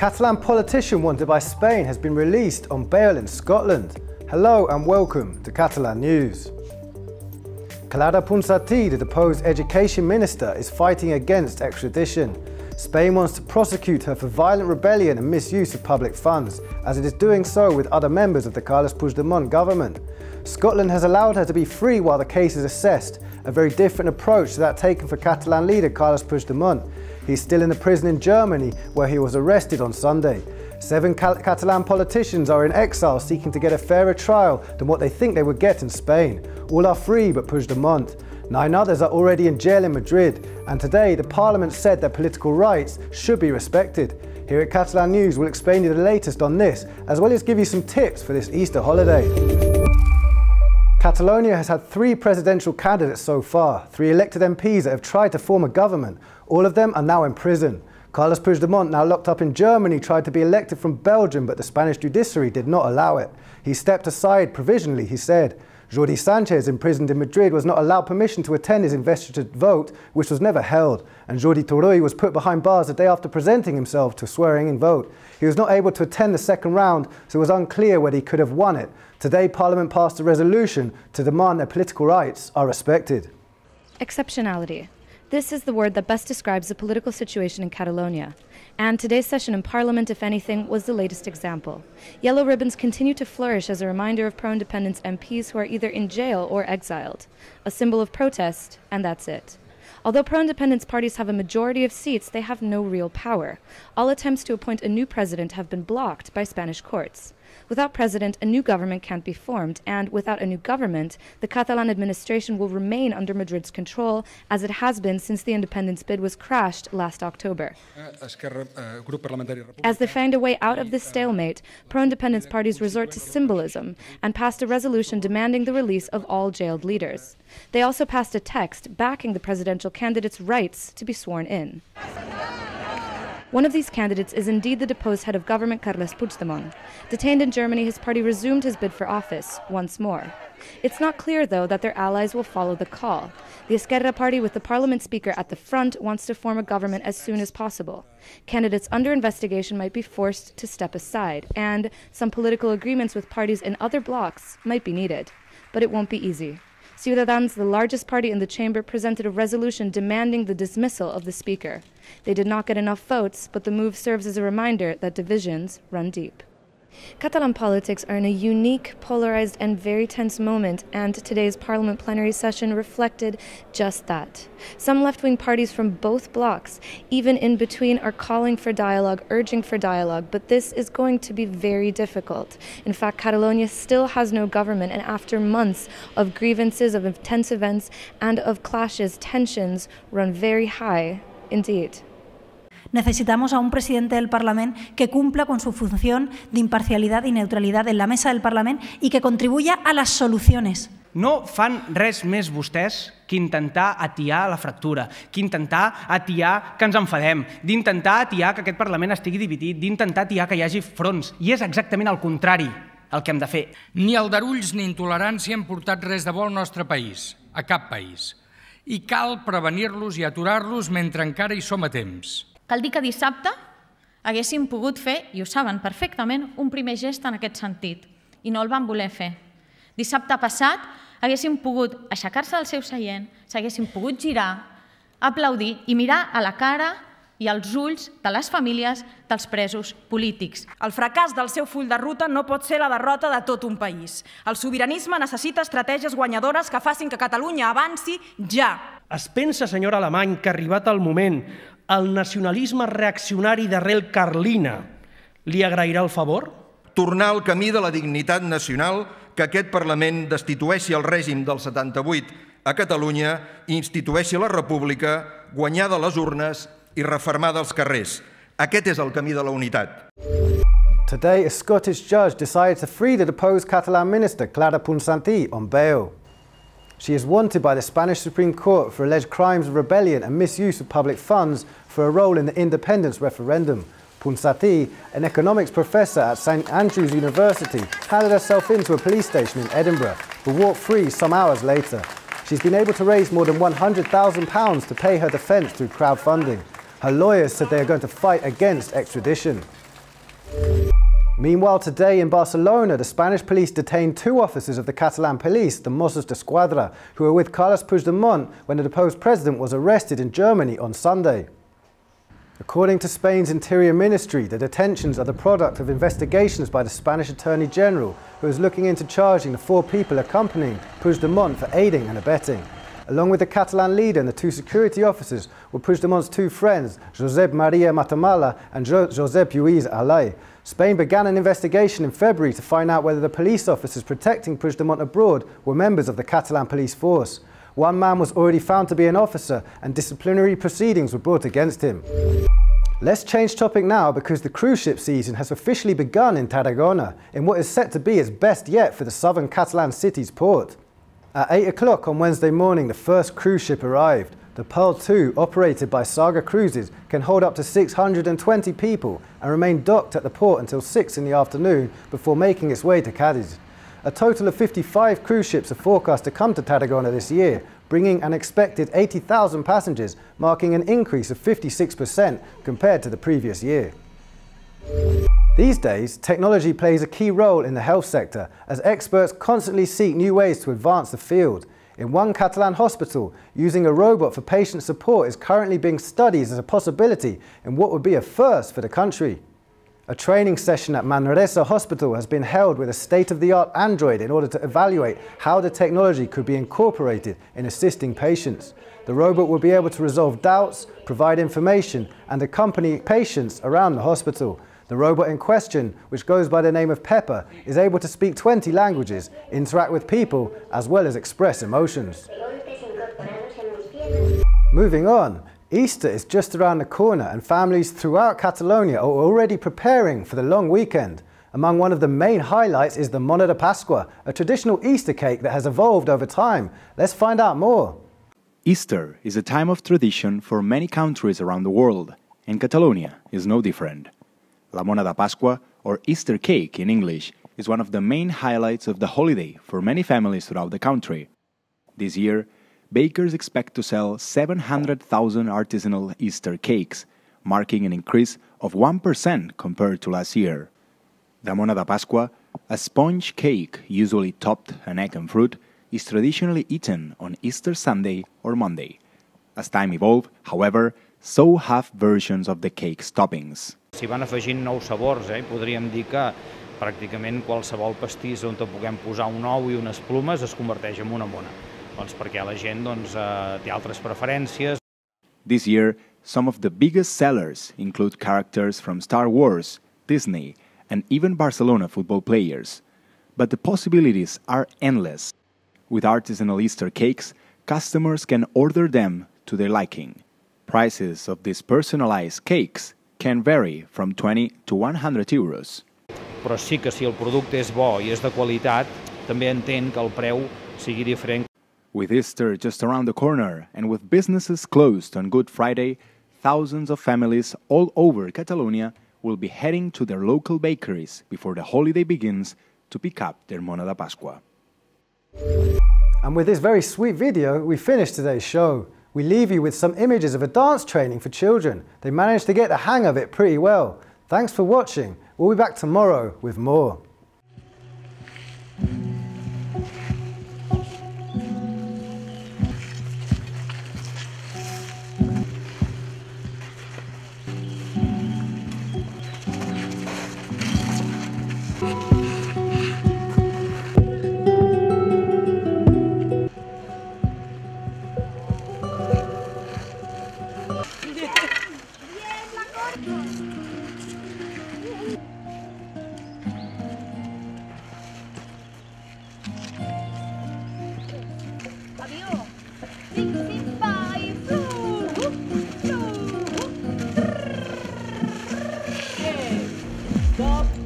Catalan politician wanted by Spain has been released on bail in Scotland. Hello and welcome to Catalan News. Clara Ponsatí, the deposed education minister, is fighting against extradition. Spain wants to prosecute her for violent rebellion and misuse of public funds, as it is doing so with other members of the Carles Puigdemont government. Scotland has allowed her to be free while the case is assessed, a very different approach to that taken for Catalan leader Carles Puigdemont. He's still in the prison in Germany, where he was arrested on Sunday. 7 Catalan politicians are in exile seeking to get a fairer trial than what they think they would get in Spain. All are free but Puigdemont. 9 others are already in jail in Madrid, and today the Parliament said their political rights should be respected. Here at Catalan News we'll explain you the latest on this, as well as give you some tips for this Easter holiday. Catalonia has had 3 presidential candidates so far, 3 elected MPs that have tried to form a government. All of them are now in prison. Carles Puigdemont, now locked up in Germany, tried to be elected from Belgium, but the Spanish judiciary did not allow it. He stepped aside provisionally, he said. Jordi Sanchez, imprisoned in Madrid, was not allowed permission to attend his investiture vote, which was never held, and Jordi Turull was put behind bars the day after presenting himself to a swearing-in vote. He was not able to attend the second round, so it was unclear whether he could have won it. Today, Parliament passed a resolution to demand their political rights are respected. Exceptionality. This is the word that best describes the political situation in Catalonia. And today's session in Parliament, if anything, was the latest example. Yellow ribbons continue to flourish as a reminder of pro-independence MPs who are either in jail or exiled. A symbol of protest, and that's it. Although pro-independence parties have a majority of seats, they have no real power. All attempts to appoint a new president have been blocked by Spanish courts. Without president, a new government can't be formed, and without a new government, the Catalan administration will remain under Madrid's control, as it has been since the independence bid was crashed last October. As they find a way out of this stalemate, pro-independence parties resort to symbolism and passed a resolution demanding the release of all jailed leaders. They also passed a text backing the presidential candidate's rights to be sworn in. One of these candidates is indeed the deposed head of government, Carles Puigdemont. Detained in Germany, his party resumed his bid for office once more. It's not clear, though, that their allies will follow the call. The Esquerra party, with the parliament speaker at the front, wants to form a government as soon as possible. Candidates under investigation might be forced to step aside, and some political agreements with parties in other blocs might be needed. But it won't be easy. Ciudadans, the largest party in the chamber, presented a resolution demanding the dismissal of the speaker. They did not get enough votes, but the move serves as a reminder that divisions run deep. Catalan politics are in a unique, polarized, and very tense moment, and today's Parliament plenary session reflected just that. Some left-wing parties from both blocs, even in between, are calling for dialogue, urging for dialogue, but this is going to be very difficult. In fact, Catalonia still has no government, and after months of grievances, of intense events, and of clashes, tensions run very high indeed. Necesitamos a un presidente del Parlament que cumpla con su función de imparcialidad y neutralidad en la mesa del Parlament y que contribuya a las soluciones. No fan res més vostès que intentar atiar la fractura, que intentar atiar que ens enfadem, d'intentar atiar que aquest Parlament estigui dividit, d'intentar atiar que hi hagi fronts. I és exactament el contrari el que hem de fer. Ni aldarulls ni intolerància han portat res de bo al nostre país, a cap país. I cal prevenir-los i aturar-los mentre encara hi som a temps. Cal dir que dissabte haguéssim pogut fer, i ho saben perfectament, un primer gest en aquest sentit, i no el van voler fer. Dissabte passat haguéssim pogut aixecar-se del seu seient, s'haguéssim pogut girar, aplaudir i mirar a la cara i als ulls de les famílies dels presos polítics. El fracàs del seu full de ruta no pot ser la derrota de tot un país. El sobiranisme necessita estratègies guanyadores que facin que Catalunya avanci ja. Es pensa, senyora Alemany, que ha arribat el moment, el nacionalisme reaccionari d'arrel carlina li agrairà el favor? Tornar al camí de la dignitat nacional, que aquest Parlament destitueixi el règim del 78 a Catalunya i institueixi la República guanyada a les urnes i refermada als carrers. Aquest és el camí de la unitat. Today, a Scottish judge decided to free the deposed Catalan minister, Clara Ponsatí, on bail. She is wanted by the Spanish Supreme Court for alleged crimes of rebellion and misuse of public funds for a role in the independence referendum. Ponsatí, an economics professor at St Andrews University, handed herself into a police station in Edinburgh, but walked free some hours later. She's been able to raise more than £100,000 to pay her defence through crowdfunding. Her lawyers said they are going to fight against extradition. Meanwhile, today in Barcelona, the Spanish police detained 2 officers of the Catalan police, the Mossos d'Esquadra, who were with Carles Puigdemont when the deposed president was arrested in Germany on Sunday. According to Spain's Interior Ministry, the detentions are the product of investigations by the Spanish Attorney General, who is looking into charging the 4 people accompanying Puigdemont for aiding and abetting. Along with the Catalan leader and the 2 security officers were Puigdemont's 2 friends, Josep Maria Matamala and Josep Lluís Alay. Spain began an investigation in February to find out whether the police officers protecting Puigdemont abroad were members of the Catalan police force. 1 man was already found to be an officer and disciplinary proceedings were brought against him. Let's change topic now because the cruise ship season has officially begun in Tarragona, in what is set to be its best yet for the southern Catalan city's port. At 8 o'clock on Wednesday morning, the first cruise ship arrived. The Pearl II, operated by Saga Cruises, can hold up to 620 people and remain docked at the port until 6 in the afternoon before making its way to Cadiz. A total of 55 cruise ships are forecast to come to Tarragona this year, bringing an expected 80,000 passengers, marking an increase of 56% compared to the previous year. These days, technology plays a key role in the health sector as experts constantly seek new ways to advance the field. In one Catalan hospital, using a robot for patient support is currently being studied as a possibility in what would be a first for the country. A training session at Manresa Hospital has been held with a state-of-the-art android in order to evaluate how the technology could be incorporated in assisting patients. The robot will be able to resolve doubts, provide information, and accompany patients around the hospital. The robot in question, which goes by the name of Pepper, is able to speak 20 languages, interact with people, as well as express emotions. Moving on, Easter is just around the corner and families throughout Catalonia are already preparing for the long weekend. Among one of the main highlights is the Mona de Pasqua, a traditional Easter cake that has evolved over time. Let's find out more. Easter is a time of tradition for many countries around the world, and Catalonia is no different. La Mona de Pasqua, or Easter cake in English, is one of the main highlights of the holiday for many families throughout the country. This year, bakers expect to sell 700,000 artisanal Easter cakes, marking an increase of 1% compared to last year. The Mona de Pasqua, a sponge cake usually topped an egg and fruit, is traditionally eaten on Easter Sunday or Monday. As time evolved, however, so have versions of the cake's toppings. S'hi van afegint nous sabors, podríem dir que pràcticament qualsevol pastís on puguem posar un ou i unes plomes es converteix en una mona. Doncs perquè la gent té altres preferències. This year, some of the biggest sellers include characters from Star Wars, Disney, and even Barcelona football players. But the possibilities are endless. With artisanal Easter cakes, customers can order them to their liking. Prices of these personalized cakes can vary from 20 to 100 euros. Però sí que si el producte és bo i és de qualitat, també entenc que el preu sigui diferent. With Easter just around the corner and with businesses closed on Good Friday, thousands of families all over Catalonia will be heading to their local bakeries before the holiday begins to pick up their Mona de Pasqua. And with this very sweet video, we finish today's show. We leave you with some images of a dance training for children. They managed to get the hang of it pretty well. Thanks for watching. We'll be back tomorrow with more. Stop.